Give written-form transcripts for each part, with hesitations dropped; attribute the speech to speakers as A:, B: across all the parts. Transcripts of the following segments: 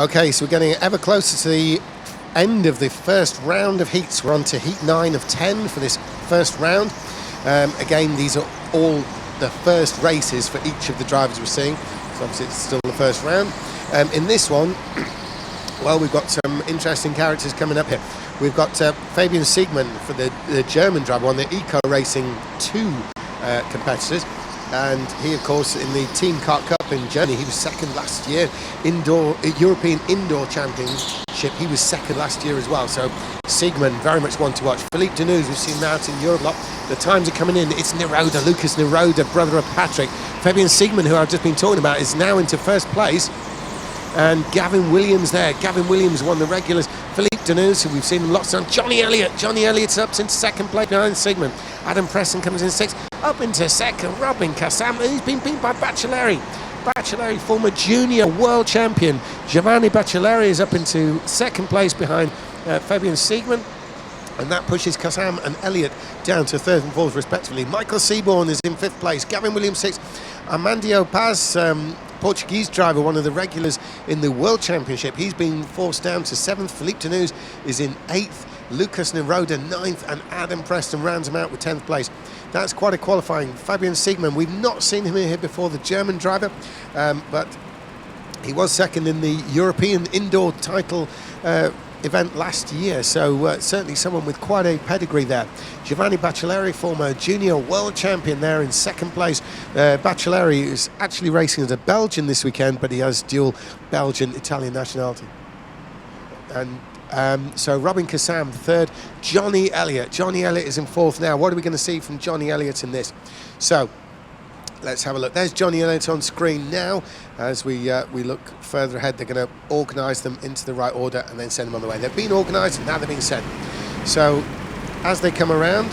A: Okay, so we're getting ever closer to the end of the first round of heats. We're on to heat 9 of 10 for this first round. Again, these are all the first races for each of the drivers we're seeing. So obviously it's still the first round. In this one, well, we've got some interesting characters coming up here. We've got Fabian Siegmann for the German driver, one of the Eco Racing 2 competitors. And he, of course, in the Team Kart Cup in Germany, he was second last year. European Indoor Championship, he was second last year as well. So Siegmann, very much one to watch. Philippe Deneuve, we've seen him out in Europe a lot. The times are coming in. It's Niroda, Lucas Niroda, brother of Patrick. Fabian Siegmann, who I've just been talking about, is now into first place. And Gavin Williams there. Gavin Williams, one of the regulars. Philippe Deneuve, who we've seen him lots of. Johnny Elliott's up into second place behind Siegmann. Adam Preston comes in sixth. Up into second, Robbie Kazaam. He's been beat by Baccelleri. Baccelleri, former junior world champion. Giovanni Baccelleri is up into second place behind Fabian Siegmann. And that pushes Kazaam and Elliott down to third and fourth respectively. Michael Seaborn is in fifth place. Gavin Williams sixth. Amandio Paz, Portuguese driver, one of the regulars in the World Championship. He's been forced down to seventh. Philippe Deneuve is in eighth. Lucas Niroda ninth, and Adam Preston rounds him out with 10th place. That's quite a qualifying. Fabian Siegmann, we've not seen him here before, the German driver, but he was second in the European Indoor title event last year, so certainly someone with quite a pedigree there. Giovanni Baccelleri, former junior world champion, there in second place. Baccelleri is actually racing as a Belgian this weekend, but he has dual Belgian-Italian nationality. And so Robbie Kazaam third, Johnny Elliott is in fourth now. What are we going to see from Johnny Elliott in this? So let's have a look. There's Johnny Elliott on screen now. As we look further ahead, they're going to organise them into the right order and then send them on the way. They've been organised and now they're being sent. So as they come around,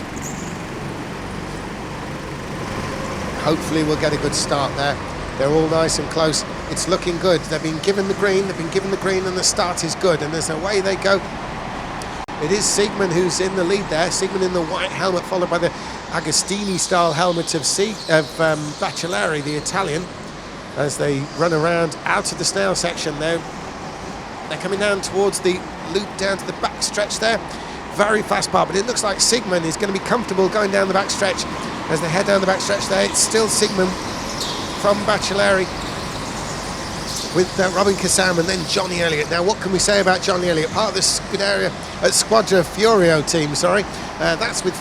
A: hopefully we'll get a good start there. They're all nice and close. It's looking good. They've been given the green, and the start is good, and there's away they go. It is Siegmann who's in the lead there. Siegmann in the white helmet, followed by the Agostini-style helmet of Baccelleri, the Italian, as they run around out of the snail section there. They're coming down towards the loop down to the back stretch there. Very fast part, but it looks like Siegmann is going to be comfortable going down the back stretch. As they head down the back stretch there, it's still Siegmann from Baccelleri with Robbie Kazaam and then Johnny Elliott. Now, what can we say about Johnny Elliott? Part of the Squadra Furio team, that's with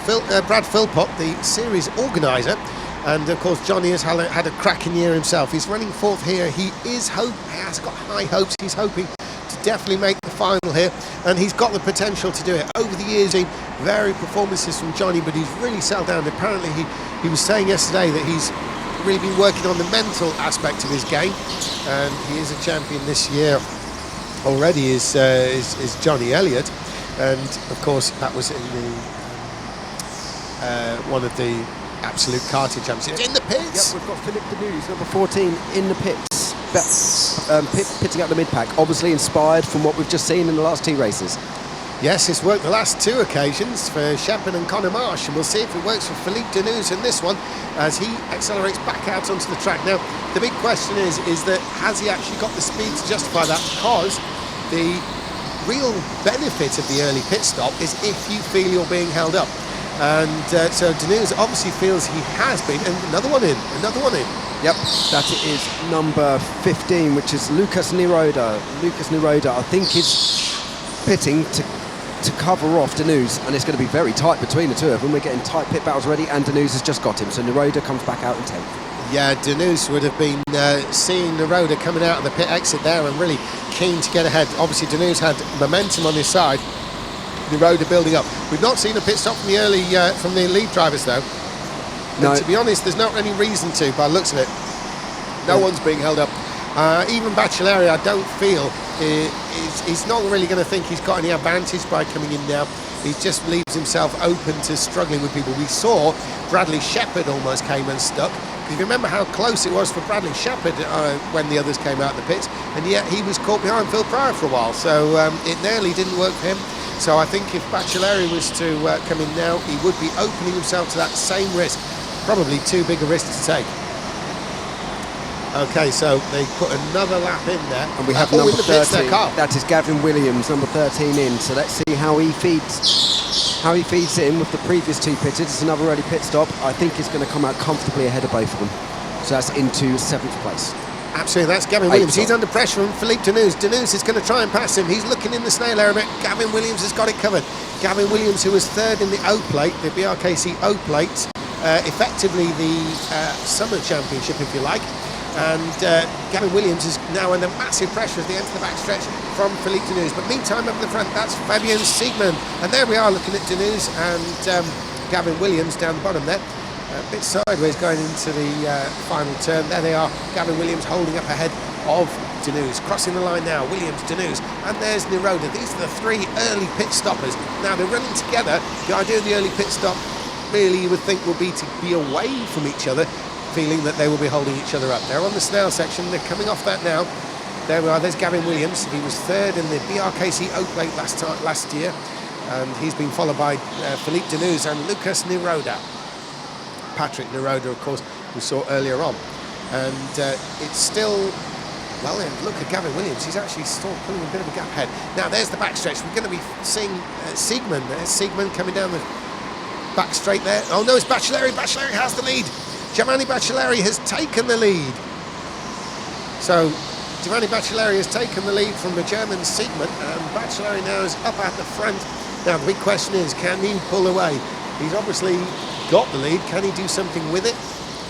A: Brad Philpott, the series organiser. And, of course, Johnny has had a cracking year himself. He's running fourth here. He has got high hopes. He's hoping to definitely make the final here. And he's got the potential to do it. Over the years, varied performances from Johnny, but he's really settled down. Apparently, he was saying yesterday that he's really been working on the mental aspect of his game, and he is a champion this year already, is Johnny Elliott. And of course that was in the one of the absolute karting championships. In the pits,
B: we've got Philippe Deneuve, number 14, in the pits, pitting out the mid-pack, obviously inspired from what we've just seen in the last two races.
A: Yes, it's worked the last two occasions for Shepard and Conor Marsh, and we'll see if it works for Philippe Deneuve in this one as he accelerates back out onto the track. Now, the big question is that has he actually got the speed to justify that? Because the real benefit of the early pit stop is if you feel you're being held up. And so Deneuve obviously feels he has been, and another one in.
B: Yep, that is number 15, which is Lucas Niroda. I think is pitting to cover off Deneuve, and it's going to be very tight between the two of them. We're getting tight pit battles ready, and Deneuve has just got him, so Niroda comes back out in 10th.
A: Yeah, Deneuve would have been seeing Niroda coming out of the pit exit there and really keen to get ahead. Obviously, Deneuve had momentum on his side. Niroda building up. We've not seen a pit stop from the lead drivers though. No. And to be honest, there's not any reason to, by the looks of it. No one's being held up. Even Baccelleri, I don't feel, he's not really going to think he's got any advantage by coming in now. He just leaves himself open to struggling with people. We saw Bradley Shepard almost came unstuck. If you remember how close it was for Bradley Shepard when the others came out of the pits, and yet he was caught behind Phil Pryor for a while, so it nearly didn't work for him. So I think if Baccelleri was to come in now, he would be opening himself to that same risk. Probably too big a risk to take. Okay, so they put another lap in there.
B: And we have
A: in
B: number
A: the pits
B: 13.
A: there, Carl.
B: That is Gavin Williams, number 13 in. So let's see how he feeds in with the previous two pitted. It's another early pit stop. I think he's going to come out comfortably ahead of both of them. So that's into 7th place.
A: Absolutely, that's Gavin Williams. He's under pressure from Philippe Deneuze. Deneuze is going to try and pass him. He's looking in the snail area, but Gavin Williams has got it covered. Gavin Williams, who was third in the O plate, the BRKC O plate, effectively the summer championship, if you like. And Gavin Williams is now under massive pressure as they enter the backstretch from Philippe Deneuze. But meantime, up the front, that's Fabian Siegmann. And there we are looking at Deneuze and Gavin Williams down the bottom there. A bit sideways going into the final turn. There they are, Gavin Williams holding up ahead of Deneuze. Crossing the line now, Williams, Deneuze, and there's Niroda. These are the three early pit stoppers. Now they're running together. The idea of the early pit stop really you would think will be to be away from each other, feeling that they will be holding each other up. They're on the snail section, they're coming off that now. There we are, there's Gavin Williams. He was third in the BRKC O plate last year, and he's been followed by Philippe Deneuze and Lucas Niroda. Patrick Niroda, of course, we saw earlier on. And it's still, well, look at Gavin Williams. He's actually still pulling a bit of a gap ahead. Now, there's the backstretch. We're going to be seeing Siegmann. There's Siegmann coming down the back straight there. Oh, no, it's Baccelleri. Baccelleri has the lead. Giovanni Baccelleri has taken the lead. So, Giovanni Baccelleri has taken the lead from the German Siegmann, and Baccelleri now is up at the front. Now, the big question is, can he pull away? He's obviously got the lead. Can he do something with it?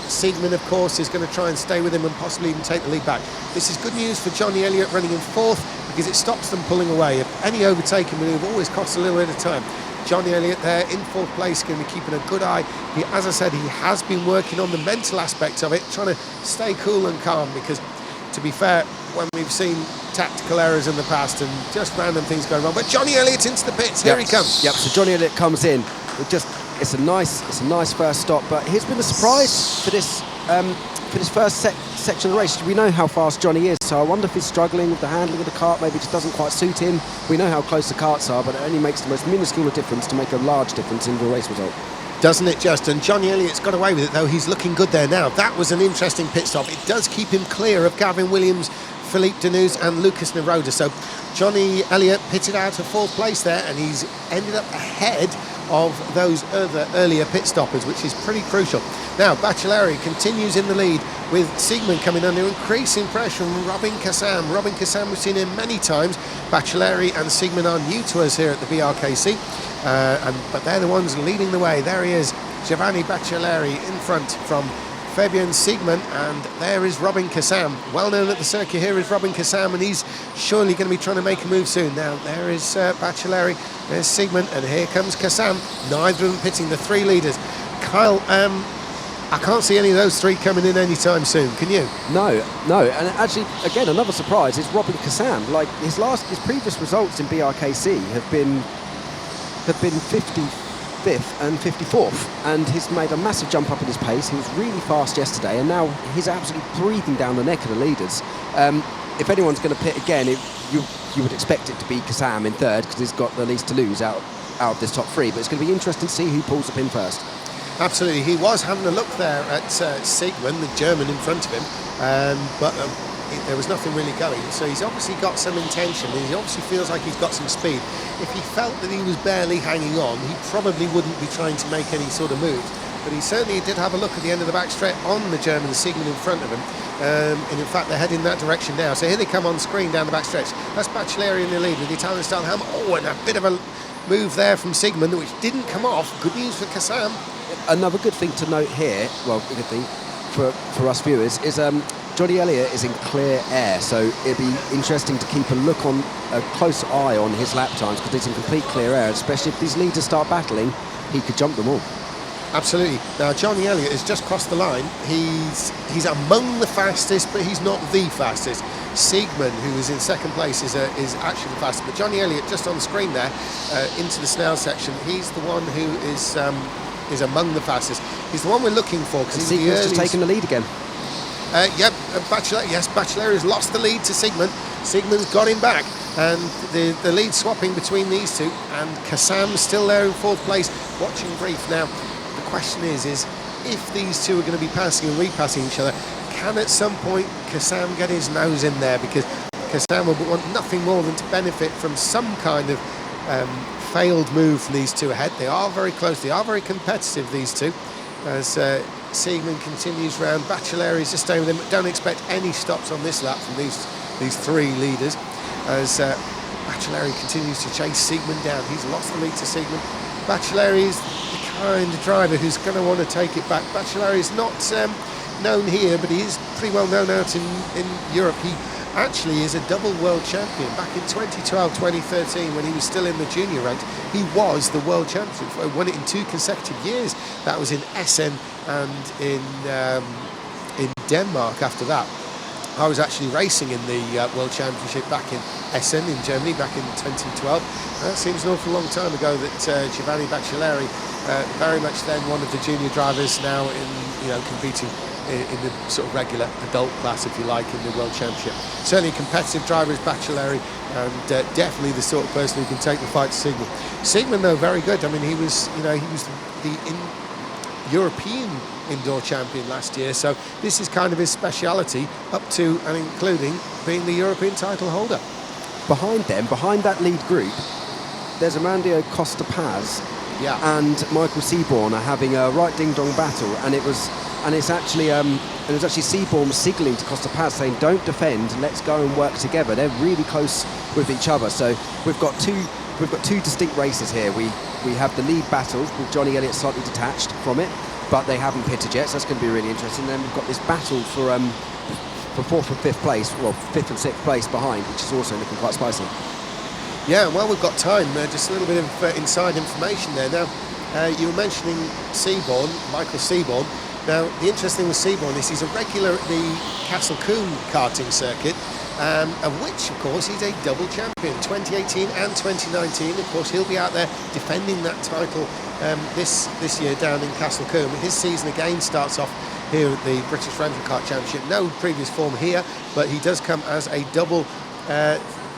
A: Siegmann, of course, is going to try and stay with him and possibly even take the lead back. This is good news for Johnny Elliott running in fourth, because it stops them pulling away. Any overtaking manoeuvre always costs a little bit of time. Johnny Elliott there in fourth place, going to be keeping a good eye. He, as I said, he has been working on the mental aspect of it, trying to stay cool and calm, because to be fair, when we've seen tactical errors in the past and just random things going wrong, but Johnny Elliott's into the pits. Here he comes.
B: Yep. So Johnny Elliott comes in. It's a nice first stop, but here's been a surprise for this first section of the race. We know how fast Johnny is, so I wonder if he's struggling with the handling of the kart. Maybe it just doesn't quite suit him. We know how close the karts are, but it only makes the most minuscule of difference to make a large difference in the race result.
A: Doesn't it just? And Johnny Elliott's got away with it, though. He's looking good there now. That was an interesting pit stop. It does keep him clear of Gavin Williams, Philippe Deneuze and Lucas Niroda. So Johnny Elliott pitted out of fourth place there, and he's ended up ahead of those other earlier pit stoppers, which is pretty crucial. Now Baccelleri continues in the lead with Siegmann coming under increasing pressure from Robbie Kazaam. Robbie Kazaam, we've seen him many times. Baccelleri and Siegmann are new to us here at the BRKC, but they're the ones leading the way. There he is, Giovanni Baccelleri in front from Fabian Siegmann, and there is Robbie Kazaam. Well known at the circuit here is Robbie Kazaam, and he's surely going to be trying to make a move soon. Now there is Baccelleri, there's Siegmann, and here comes Kazaam. Neither of them pitting, the three leaders. Kyle, I can't see any of those three coming in anytime soon, can you?
B: No, and actually, again, another surprise is Robbie Kazaam. Like his previous results in BRKC have been 55th and 54th, and he's made a massive jump up in his pace. He was really fast yesterday, and now he's absolutely breathing down the neck of the leaders. If anyone's going to pit again, you would expect it to be Kazaam in third, because he's got the least to lose out of this top three, but it's going to be interesting to see who pulls up in first.
A: Absolutely, he was having a look there at Siegmann, the German, in front of him, but there was nothing really going. So he's obviously got some intention, and he obviously feels like he's got some speed. If he felt that he was barely hanging on, he probably wouldn't be trying to make any sort of moves. But he certainly did have a look at the end of the backstretch on the German Siegmann in front of him. And in fact, they're heading that direction now. So here they come on screen down the backstretch. That's Baccelleri in the lead with the Italian-style helmet. Oh, and a bit of a move there from Siegmann, which didn't come off. Good news for Kazaam.
B: Another good thing to note here, well, a good thing for us viewers, is Johnny Elliott is in clear air, so it'd be interesting to keep a close eye on his lap times, because he's in complete clear air, especially if these leaders start battling, he could jump them all.
A: Absolutely. Now Johnny Elliott has just crossed the line. He's among the fastest, but he's not the fastest. Siegmann, who is in second place, is actually the fastest. But Johnny Elliott, just on the screen there, into the snail section, he's the one who is among the fastest. He's the one we're looking for, because he's the earliest.
B: Siegmann's just taken the lead again.
A: Baccelleri has lost the lead to Siegmann. Siegmann's got him back, and the lead swapping between these two, and Kazaam's still there in fourth place, watching brief. Now the question is if these two are going to be passing and repassing each other, can at some point Kazaam get his nose in there? Because Kazaam will want nothing more than to benefit from some kind of failed move from these two ahead. They are very close, they are very competitive, these two, as Siegmund continues round. Bachelari is just staying with him. Don't expect any stops on this lap from these three leaders, as Bachelari continues to chase Siegmund down. He's lost the lead to Siegmund. Bachelari is the kind of driver who's going to want to take it back. Bachelari is not known here, but he is pretty well known out in Europe. He actually is a double world champion. Back in 2012, 2013, when he was still in the junior ranks, he was the world champion. He won it in 2 consecutive years. That was in Essen and in Denmark after that. I was actually racing in the World Championship back in Essen in Germany back in 2012. That seems an awful long time ago that Giovanni Bachelari, very much then one of the junior drivers, now competing in the sort of regular adult class, if you like, in the World Championship. Certainly a competitive driver is Bachelari, and definitely the sort of person who can take the fight to Siegmund. Siegmund, though, very good. I mean, he was the European indoor champion last year, so this is kind of his speciality, up to and including being the European title holder.
B: Behind them, behind that lead group, there's Amandio Costa Paz and Michael Seaborn are having a right ding-dong battle, and it was actually Seaborn signaling to Costa Paz saying, "Don't defend, let's go and work together." They're really close with each other, so we've got two distinct races here. We have the lead battle with Johnny Elliott slightly detached from it, but they haven't pitted yet, so that's going to be really interesting. Then we've got this battle for 4th and 5th place, well, 5th and 6th place behind, which is also looking quite spicy.
A: Yeah, well, we've got time. Just a little bit of inside information there. Now, you were mentioning Seaborn, Michael Seaborn. Now, the interesting thing with Seaborn is he's a regular at the Castle Coombe karting circuit, of which, of course, he's a double champion, 2018 and 2019. Of course, he'll be out there defending that title this year down in Castle Coombe. His season again starts off here at the British Rental Kart Championship. No previous form here, but he does come as a double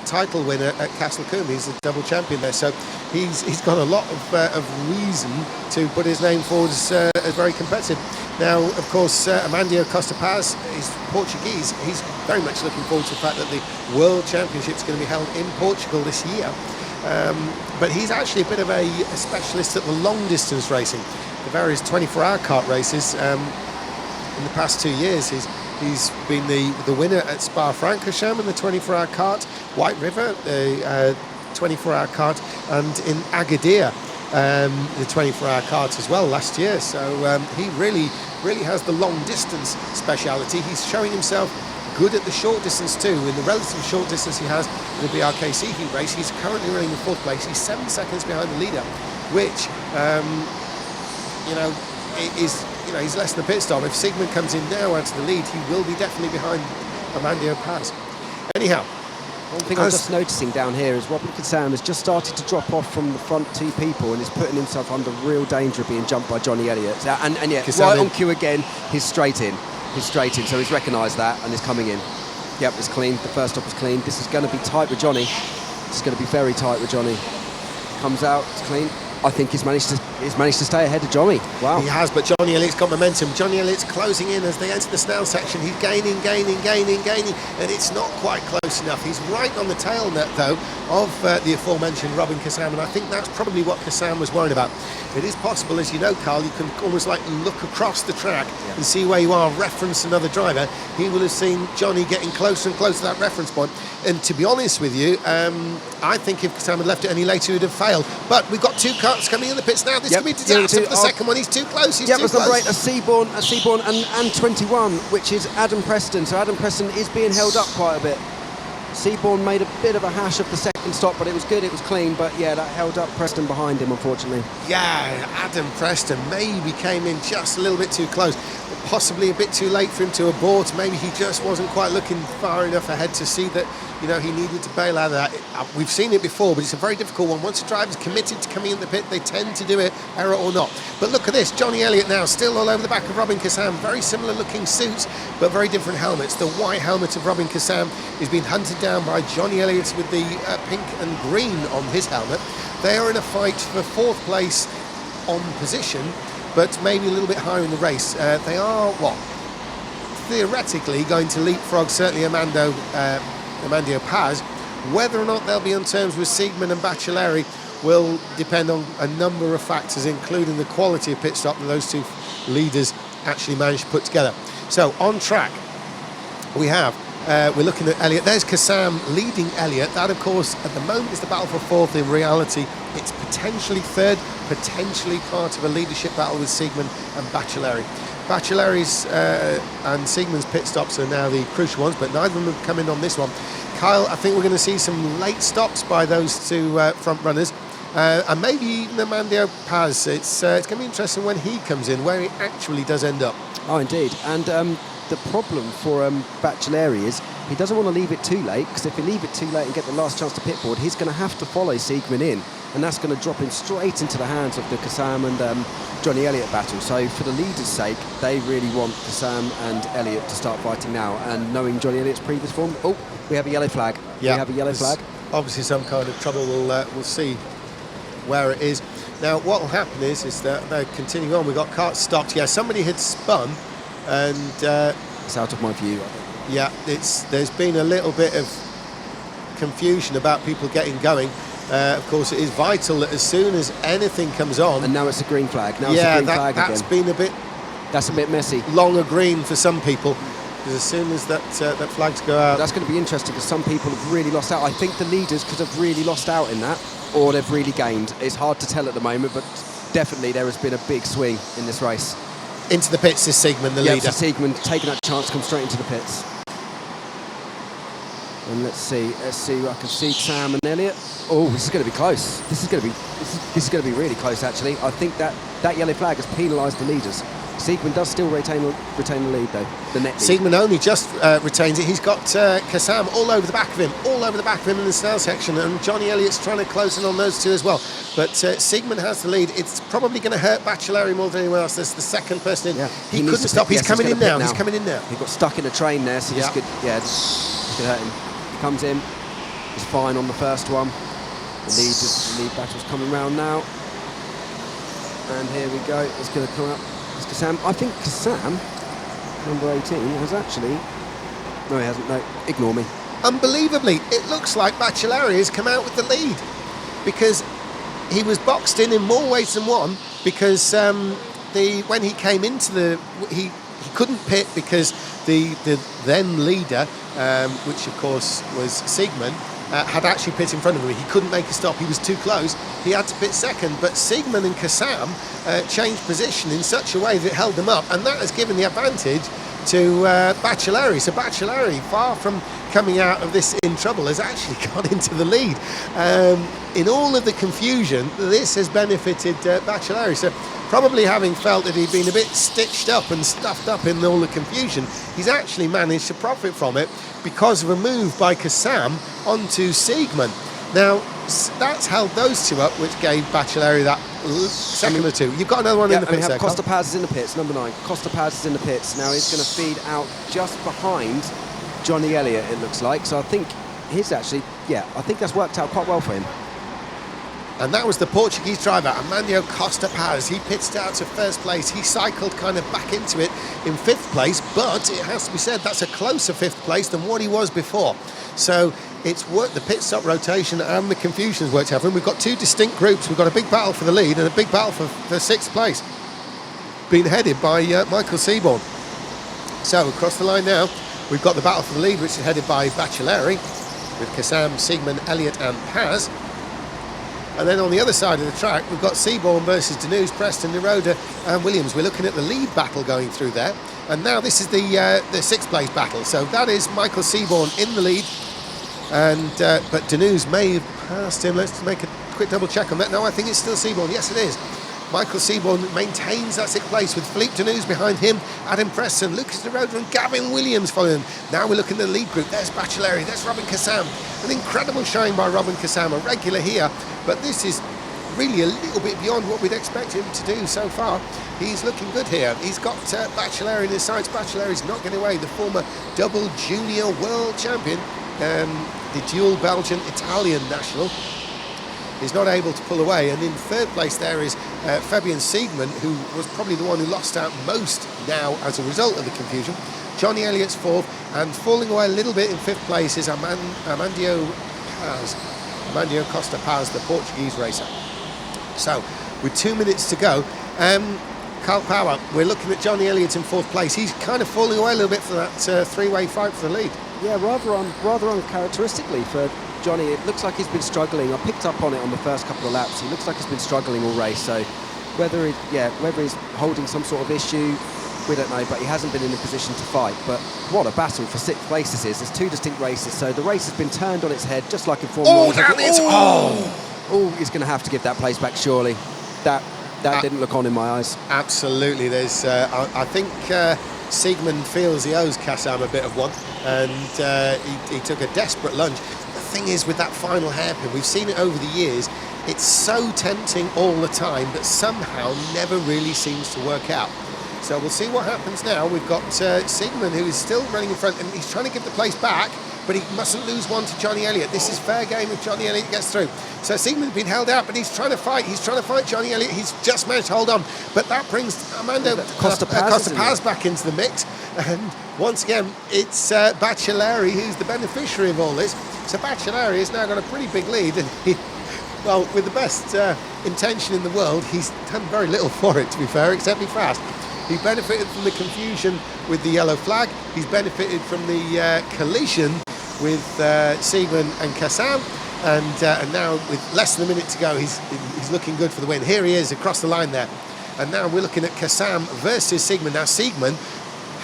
A: title winner at Castle Coombe. He's a double champion there, so he's got a lot of reason to put his name forward as very competitive. Now, of course, Amandio Costa Paz is Portuguese. He's very much looking forward to the fact that the World Championship is going to be held in Portugal this year. But he's actually a bit of a specialist at the long distance racing, the various 24-hour kart races. In the past 2 years, he's been the winner at Spa-Francorchamps in the 24-hour kart, White River, the 24-hour kart, and in Agadir, the 24-hour kart as well last year. So he really has the long distance speciality. He's showing himself good at the short distance too. In the relative short distance he has in the BRKC heat race, he's currently running in 4th place. He's 7 seconds behind the leader, which he's less than a pit stop. If Siegmund comes in now out to the lead, he will be definitely behind Amandio Paz. Anyhow,
B: one thing I'm just noticing down here is Robbie Kazaam has just started to drop off from the front 2 people and is putting himself under real danger of being jumped by Johnny Elliott. And yeah, right on cue again, he's straight in. So he's recognised that and is coming in. Yep, it's clean. The first stop is clean. This is going to be tight with Johnny. This is going to be very tight with Johnny. Comes out, it's clean. I think he's managed to stay ahead of Johnny. Wow.
A: He has, but Johnny Elliott's got momentum. Johnny Elliott's closing in as they enter the Snell section. He's gaining, and it's not quite close enough. He's right on the tail net, though, of the aforementioned Robbie Kazaam, and I think that's probably what Kazaam was worried about. It is possible, as you know, Carl, you can almost like look across the track and see where you are, reference another driver. He will have seen Johnny getting closer and closer to that reference point. And to be honest with you, I think if Kazaam had left it any later, he would have failed. But we've got 2 karts coming in the pits now. This could be disaster for the second one. He's too close. He's too close.
B: Number 8, a Seaborn and 21, which is Adam Preston. So Adam Preston is being held up quite a bit. Seaborn made a bit of a hash of the second stop, but it was good, it was clean, but yeah, that held up Preston behind him, unfortunately.
A: Yeah, Adam Preston maybe came in just a little bit too close, possibly a bit too late for him to abort. Maybe he just wasn't quite looking far enough ahead to see that, he needed to bail out of that. We've seen it before, but it's a very difficult one. Once a driver's committed to coming in the pit, they tend to do it, error or not. But look at this, Johnny Elliott now, still all over the back of Robbie Kazaam. Very similar looking suits, but very different helmets. The white helmet of Robbie Kazaam is being hunted down by Johnny Elliott with the pink and green on his helmet. They are in a fight for 4th place on position, but maybe a little bit higher in the race. They are, theoretically going to leapfrog certainly Amandio Paz. Whether or not they'll be on terms with Siegmann and Baccelleri will depend on a number of factors, including the quality of pit stop that those two leaders actually managed to put together. So on track, we're looking at Elliott. There's Kazaam leading Elliott. That, of course, at the moment is the battle for fourth. In reality, it's potentially third, potentially part of a leadership battle with Siegmann and Baccelleri. Bacceleri's and Siegmann's pit stops are now the crucial ones, but neither of them have come in on this one. Kyle, I think we're going to see some late stops by those two front runners, and maybe even Amandio Paz. It's going to be interesting when he comes in, where he actually does end up.
B: Oh, indeed. And the problem for Baccelleri is he doesn't want to leave it too late, because if he leave it too late and get the last chance to pit board, he's going to have to follow Siegmann in, and that's going to drop him straight into the hands of the Kazaam and Johnny Elliott battle. So for the leaders' sake, they really want Kazaam and Elliott to start fighting now, and knowing Johnny Elliott's previous form, we have a yellow flag.
A: Yeah,
B: we have a yellow flag.
A: Obviously some kind of trouble. We'll see where it is. Now what will happen is that they're continuing on. We've got Kart stopped. Yeah, somebody had spun, and
B: it's out of my view.
A: Yeah, there's been a little bit of confusion about people getting going. Of course, it is vital that as soon as anything comes on,
B: and now it's a green flag. Now
A: yeah,
B: it's a green flag
A: that's
B: again.
A: been a bit.
B: That's a bit messy.
A: Longer green for some people, because as soon as that flags go out,
B: that's going to be interesting, because some people have really lost out. I think the leaders could have really lost out in that, or they've really gained. It's hard to tell at the moment, but definitely there has been a big swing in this race.
A: Into the pits is Siegmann, the leader.
B: So Siegmann taking that chance to come straight into the pits. And let's see. I can see Sam and Elliott. Oh, this is going to be close. This is going to be really close, actually. I think that yellow flag has penalised the leaders. Siegmann does still retain the lead, though. The net lead.
A: Siegmann only just retains it. He's got Kazaam all over the back of him, in the snail section, and Johnny Elliott's trying to close in on those two as well. But Siegmann has the lead. It's probably going to hurt Baccelleri more than anyone else. There's the second person in.
B: Yeah.
A: He couldn't stop. He's coming in now. He's coming in now.
B: He got stuck in a train there, so this could hurt him. He comes in. He's fine on the first one. The lead battle's coming round now. And here we go. It's going to come up. It's Kazaam. I think Kazaam, number 18, has actually... No, he hasn't. No, ignore me.
A: Unbelievably, it looks like Baccelleri has come out with the lead, because he was boxed in more ways than one, because when he came into he couldn't pit because the then leader, which of course was Siegmann, had actually pit in front of him. He couldn't make a stop. He was too close. He had to pit second. But Siegmann and Kazaam changed position in such a way that it held them up, and that has given the advantage to Baccelleri. So Baccelleri, far from coming out of this in trouble, has actually got into the lead. In all of the confusion, this has benefited Baccelleri. So probably having felt that he'd been a bit stitched up and stuffed up in all the confusion, he's actually managed to profit from it because of a move by Kazaam onto Siegmann. Now, that's held those two up, which gave Baccelleri that second or two. You've got another one in the pits there,
B: Costa Paz is in the pits, number 9. Costa Paz is in the pits. Now he's going to feed out just behind Johnny Elliott, it looks like. So I think he's actually, I think that's worked out quite well for him.
A: And that was the Portuguese driver, Amandio Costa Paz. He pitched out to first place. He cycled kind of back into it in 5th place, but it has to be said that's a closer 5th place than what he was before. So it's worked, the pit stop rotation and the confusion has worked out for him. We've got two distinct groups. We've got a big battle for the lead and a big battle for 6th place, being headed by Michael Seaborn. So across the line now, we've got the battle for the lead, which is headed by Baccelleri, with Kazaam, Siegmann, Elliott and Paz. And then on the other side of the track, we've got Seaborn versus Deneuve, Preston, Niroda and Williams. We're looking at the lead battle going through there. And now this is the 6th place battle. So that is Michael Seaborn in the lead. And but Deneuve may have passed him. Let's make a quick double check on that. No, I think it's still Seaborn. Yes, it is. Michael Seaborn maintains that 6th place with Philippe Deneuve behind him, Adam Preston, Lucas Niroda and Gavin Williams following him. Now we're looking at the lead group. There's Baccelleri, there's Robin Kazaam. An incredible showing by Robin Kazaam, a regular here, but this is really a little bit beyond what we'd expect him to do so far. He's looking good here. He's got Baccelleri in his sights. Bacceleri's not getting away, the former double junior world champion, the dual Belgian-Italian national, is not able to pull away. And in 3rd place there is Fabian Siegmann, who was probably the one who lost out most now as a result of the confusion. Johnny Elliott's fourth, and falling away a little bit in fifth place is Amandio Costa Paz, the Portuguese racer. So, with 2 minutes to go, Carl Power, we're looking at Johnny Elliott in fourth place. He's kind of falling away a little bit for that three-way fight for the lead.
B: Yeah, rather uncharacteristically for Johnny. It looks like he's been struggling. I picked up on it on the first couple of laps. He looks like he's been struggling all race. So whether he's holding some sort of issue, we don't know. But he hasn't been in a position to fight. But what a battle for sixth place this is. There's two distinct races. So the race has been turned on its head, just like in Formula 1. He's going to have to give that place back, surely. That didn't look on in my eyes.
A: Absolutely. There's, I think Siegmund feels he owes Kazaam a bit of one, and he took a desperate lunge. The thing is, with that final hairpin, we've seen it over the years, it's so tempting all the time, but somehow never really seems to work out. So we'll see what happens now. We've got Siegmund, who is still running in front, and he's trying to give the place back, but he mustn't lose one to Johnny Elliott. This is fair game if Johnny Elliott gets through. So Siegmund's been held out, but he's trying to fight. He's trying to fight Johnny Elliott. He's just managed to hold on. But that brings Armando Costa Paz back into the mix. And once again, it's Baccelari who's the beneficiary of all this. So Baccelari has now got a pretty big lead. And well, with the best intention in the world, he's done very little for it, to be fair, except be fast. He benefited from the confusion with the yellow flag. He's benefited from the collision with Siegmund and Kazaam, and now with less than a minute to go, he's looking good for the win. Here he is across the line there, and now we're looking at Kazaam versus Siegmund. Now Siegmund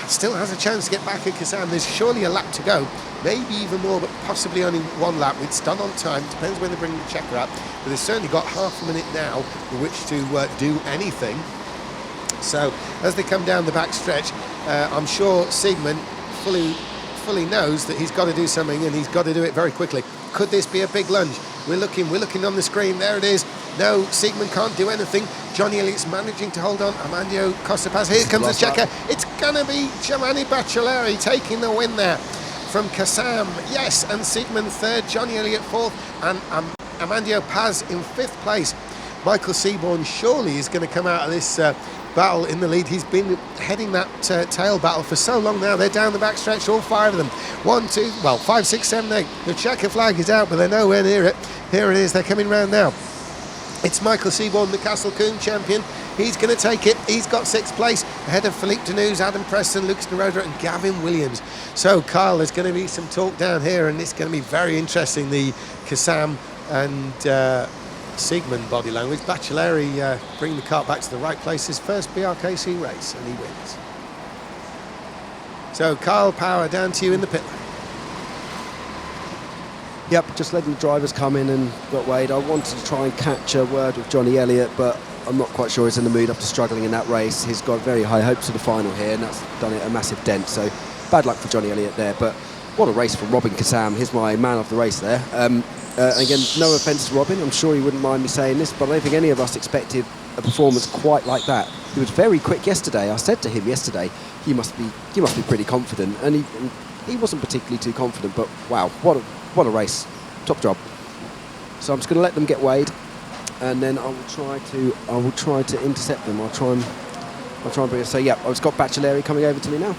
A: still has a chance to get back at Kazaam. There's surely a lap to go, maybe even more, but possibly only one lap. It's done on time, depends when they bring the checker up, but they've certainly got half a minute now with which to do anything. So as they come down the back stretch, I'm sure Siegmund fully knows that he's got to do something, and he's got to do it very quickly. Could this be a big lunge? We're looking on the screen. There it is. No, Siegmund can't do anything. Johnny Elliott's managing to hold on. Armando Costa Paz. Here comes the checker. It's gonna be Giovanni Baccelari taking the win there from Kazaam. Yes, and Siegmund third, Johnny Elliott fourth, and Armando Paz in fifth place. Michael Seaborn surely is going to come out of this battle in the lead. He's been heading that tail battle for so long now. They're down the backstretch, all five of them. 5, 6, 7, 8. The checker flag is out, but they're nowhere near it. Here it is. They're coming round now. It's Michael Seaborn, the Castle Coombe champion. He's going to take it. He's got sixth place ahead of Philippe Deneuve, Adam Preston, Lucas Neroda and Gavin Williams. So, Carl, there's going to be some talk down here, and it's going to be very interesting, the Kazaam and Siegmund body language. Baccelari bringing the kart back to the right place, his first BRKC race, and he wins. So Carl Power, down to you in the pit lane.
B: Yep, just letting the drivers come in and got weighed. I wanted to try and catch a word with Johnny Elliott, but I'm not quite sure he's in the mood after struggling in that race. He's got very high hopes for the final here, and that's done it a massive dent, so bad luck for Johnny Elliott there. But what a race from Robin Kazaam. He's my man of the race there. Again, no offence to Robin, I'm sure he wouldn't mind me saying this, but I don't think any of us expected a performance quite like that. He was very quick yesterday. I said to him yesterday, you must be pretty confident, and he wasn't particularly too confident, but wow, what a race. Top job. So I'm just going to let them get weighed, and then I will try to intercept them. I'll try and bring it. So yeah, I've got Baccelari coming over to me now.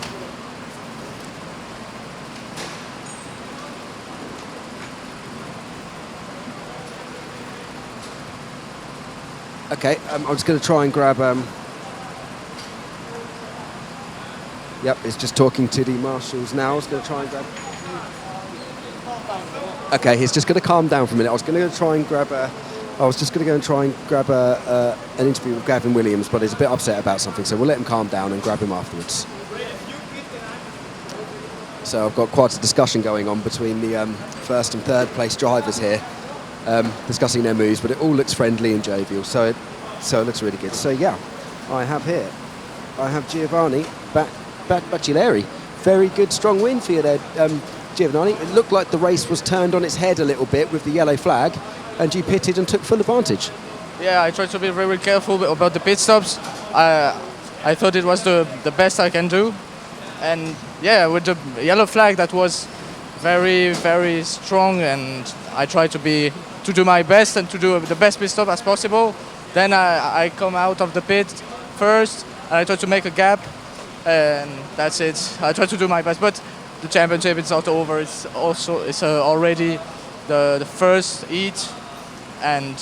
B: Okay, I'm just going to try and grab... Yep, it's just talking to the marshals now. I was going to try and grab... Okay, he's just going to calm down for a minute. I was going to go try and grab an interview with Gavin Williams, but he's a bit upset about something, so we'll let him calm down and grab him afterwards. So I've got quite a discussion going on between the first and third place drivers here. Discussing their moves, but it all looks friendly and jovial, so it looks really good. So yeah, I have Giovanni Baccelari. Very good, strong win for you there, Giovanni. It looked like the race was turned on its head a little bit with the yellow flag, and you pitted and took full advantage.
C: Yeah, I tried to be very careful about the pit stops. I thought it was the best I can do, and yeah, with the yellow flag that was very, very strong, and I tried to do my best and to do the best pit stop as possible. Then I come out of the pit first, and I tried to make a gap, and that's it. I try to do my best, but the championship is not over. It's already the first heat, and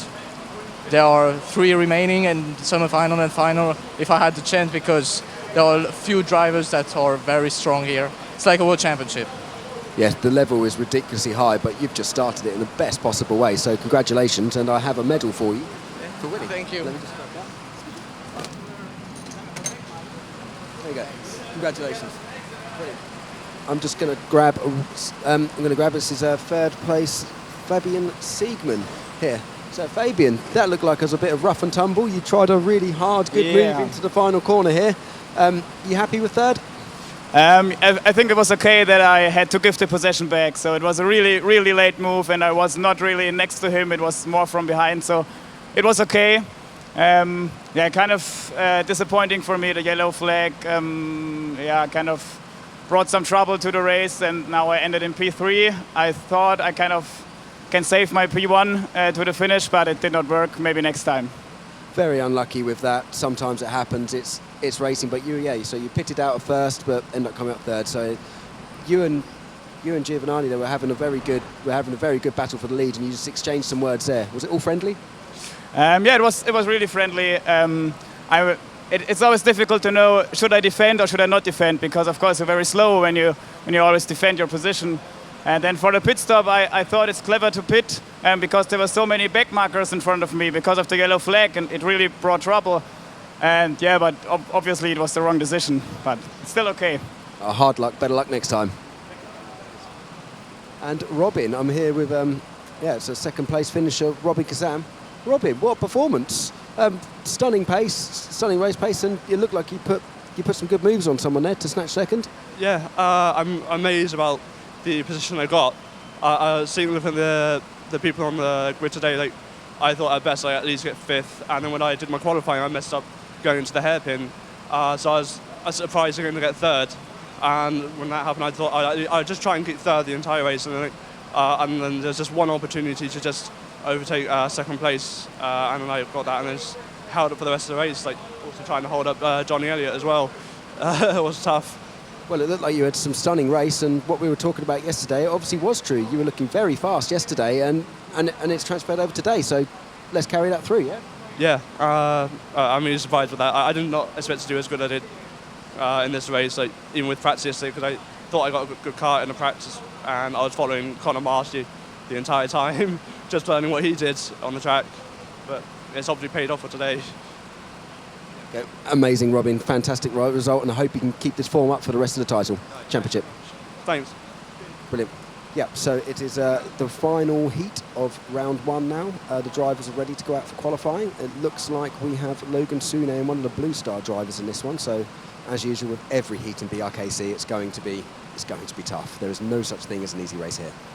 C: there are 3 remaining, and semi-final and final if I had the chance, because there are a few drivers that are very strong here. It's like a world championship.
B: Yes, the level is ridiculously high, but you've just started it in the best possible way, so congratulations, and I have a medal for you for winning.
C: Thank you.
B: Let me just grab that. There you go. Congratulations. Brilliant. I'm just going to grab. This is third place, Fabian Siegman here. So Fabian, that looked like it was a bit of rough and tumble. You tried a really hard, good move into the final corner here. You happy with third?
D: I think it was okay that I had to give the possession back. So it was a really, really late move, and I was not really next to him. It was more from behind, so it was okay. Kind of disappointing for me, the yellow flag. Kind of brought some trouble to the race, and now I ended in P3. I thought I kind of can save my P1 to the finish, but it did not work. Maybe next time.
B: Very unlucky with that. Sometimes it happens. It's racing, but so you pitted out at first, but ended up coming up third. So you and Giovanni, they were having a very good battle for the lead, and you just exchanged some words there. Was it all friendly?
D: It was really friendly. It's always difficult to know, should I defend or should I not defend, because of course you're very slow when you always defend your position. And then for the pit stop, I thought it's clever to pit because there were so many back markers in front of me because of the yellow flag, and it really brought trouble. And but obviously it was the wrong decision, but it's still okay.
B: Hard luck, better luck next time. And Robin, I'm here with it's a second place finisher, Robbie Kazaam. Robin, what a performance! Stunning pace, stunning race pace, and it looked like you put some good moves on someone there to snatch second.
E: Yeah, I'm amazed about the position I got. Seeing the people on the grid today, like, I thought at best I'd at least get 5th, and then when I did my qualifying, I messed up going into the hairpin. So I was surprised going to get 3rd, and when that happened, I thought I'd just try and keep 3rd the entire race, and then there's just one opportunity to just overtake 2nd place, and then I got that, and then just held up for the rest of the race, like also trying to hold up Johnny Elliott as well. It was tough.
B: Well, it looked like you had some stunning race, and what we were talking about yesterday obviously was true. You were looking very fast yesterday, and it's transferred over today, so let's carry that through, yeah?
E: Yeah, I'm really surprised with that. I did not expect to do as good as I did in this race, like even with practice yesterday, because I thought I got a good kart in the practice, and I was following Conor Marshy the entire time, just learning what he did on the track. But it's obviously paid off for today.
B: Okay. Amazing, Robin. Fantastic result, and I hope you can keep this form up for the rest of the title championship.
E: Thanks.
B: Brilliant. Yeah, so it is the final heat of round 1 now. The drivers are ready to go out for qualifying. It looks like we have Logan Sune and one of the Blue Star drivers in this one. So, as usual with every heat in BRKC, it's going to be tough. There is no such thing as an easy race here.